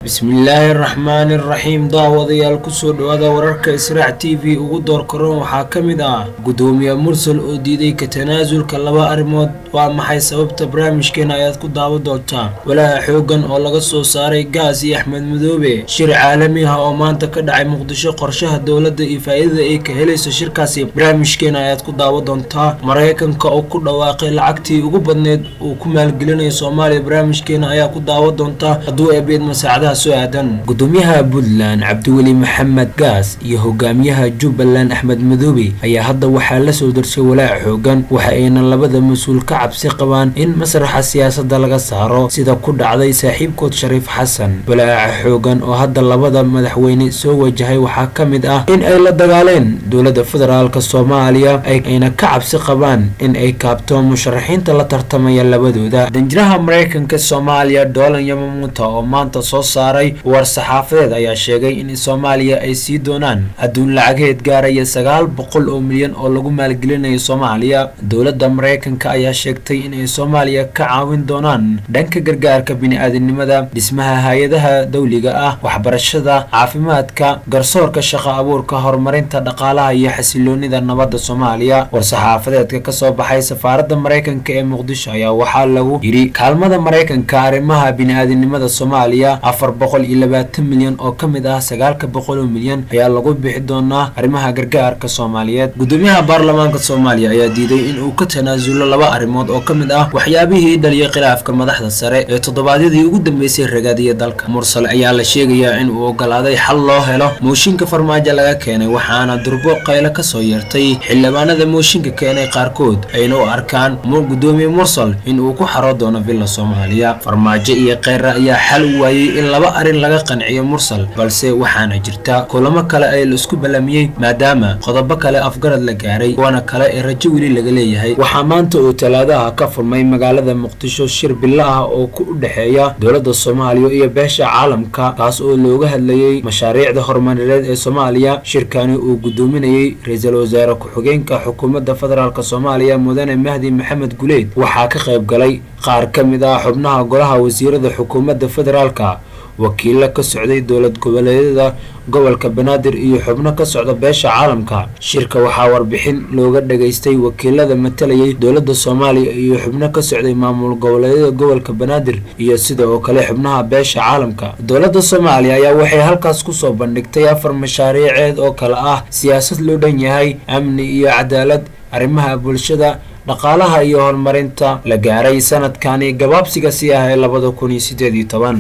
Bismillahirrahmanirrahiim daawadayaal ku soo dhawaada wararka Israac TV ugu door karoon waxaa ka mid ah gudoomiye Mursal oo diiday ka tanaasulka laba arrimood waa maxay sababta barnaamijkeena ayaad ku daawan doontaa walaa xoogan oo laga soo saaray gaas iyo Axmed Madoobe shir caalami ah oo maanta ka dhacay Muqdisho qorshaha dawladda iyo faa'iidada ay ka helayso shirkaasi barnaamijkeena ayaad ku daawan doontaa Mareykanka oo ku dhawaaqay lacagtii ugu badneed uu ku maalgelinayo Soomaaliya barnaamijkeena ayaa ku daawan doontaa hadduu eebid masaacadaha gudoomiyaha Puntland Cabdiweli Maxamed Gaas iyo hogaamiyaha Jubbaland Axmed Madoobe ayaa hadda waxaa la soo darsay walaac xoogan waxa ayna labada mas'uul ka cabsi qabaan in masraxa siyaasadda laga saaro sida ku dhacday saaxiibkood Shariif Xasan walaac xoogan oo hadda labada madaxweyne soo wajahay waxaa ka mid ah in ay la dagaaleen dowladda federaalka Soomaaliya ayna ka cabsi qabaan in ay kaabto musharaxiinta la tartamaya labadooda danjiraha Mareykanka Soomaaliya Dolan Yamamoto oo maanta soo war saxaafadeed ayaa sheegay in Soomaaliya ay sii doonaan adduun lacageed gaaraya 900 oo milyan oo lagu maalgelinayo Soomaaliya dowladda Mareykanka ayaa sheegtay in ay Soomaaliya ka caawin doonaan dhanka gargaarka bini'aadanimada dhismaha hay'adaha dawliga ah waxbarashada caafimaadka garsoorka shaqo abuurka horumarinta dhaqaalaha iyo xasiloonida nabadda Soomaaliya war saxaafadeedka ka soo baxay safaaradda Mareykanka ee Muqdisho ayaa waxaa lagu yiri kaalmada Mareykanka arrimaha bini'aadanimada Soomaaliya 420 milyan oo ka mid ah 900 milyan ayaa lagu bixi doonaa arrimaha gargaarka Soomaaliyeed gudoomiyaha baarlamaanka Soomaaliya ayaa diiday in uu ka tanaasulo laba arrimood oo ka mid ah waxyaabihii dhaliyay khilaafka madaxda sare ee toddobaadyadii ugu dambeysay ragaadiya dalka Mursal ayaa la sheegayaa in uu ogolaaday xal loo helo mooshinka farmaajo laga keenay waxaana durbo qaylo ka soo yeertay xildhibaanada mooshinka keenay qaarkood ayna u arkaan gudoomiye Mursal in uu ku xaro doono villa Soomaaliya farmaajo iyo qeyra ayaa xal u waayay in laba arin laga qanciyo Mursal balse waxaana jirta kulamo kale ay la isku balamiyay maadaama qodobo kale afgarad la gaaray wana kale ee rajo wili laga leeyahay waxaa maanta oo talaadaha ka furmay magaalada Muqdisho shir billaah oo ku dhaxeeya dowladda Soomaaliya iyo beesha caalamka kaas oo looga hadlayay mashaariicda horumarineed ee Soomaaliya shirkani uu gudoominayay ra'iisul wasaare ku-xigeenka xukuumadda federaalka Soomaaliya Mudane Mahdi Maxamed Guleed waxaa ka qayb galay qaar ka mid ah xubnaha golaha wasiirada xukuumadda federaalka wakiilo ka socday dowlad goboleedyada gobolka Banaadir iyo xubno ka socda beesha caalamka shirka waxaa warbixin looga dhageystay wakiilada matalayay dowladda Soomaaliya iyo xubno ka socday maamul goboleedyada gobolka Banaadir iyo sidoo kale xubnaha beesha caalamka dowladda Soomaaliya ayaa waxay halkaas ku soo bandhigtay 4 mashaariiceed oo kala ah siyaasad loo dhan yahay amni iyo cadaalad arrimaha bulshada dhaqaalaha iyo horumarinta la gaaray sanadkani gabaabsiga si ah 2018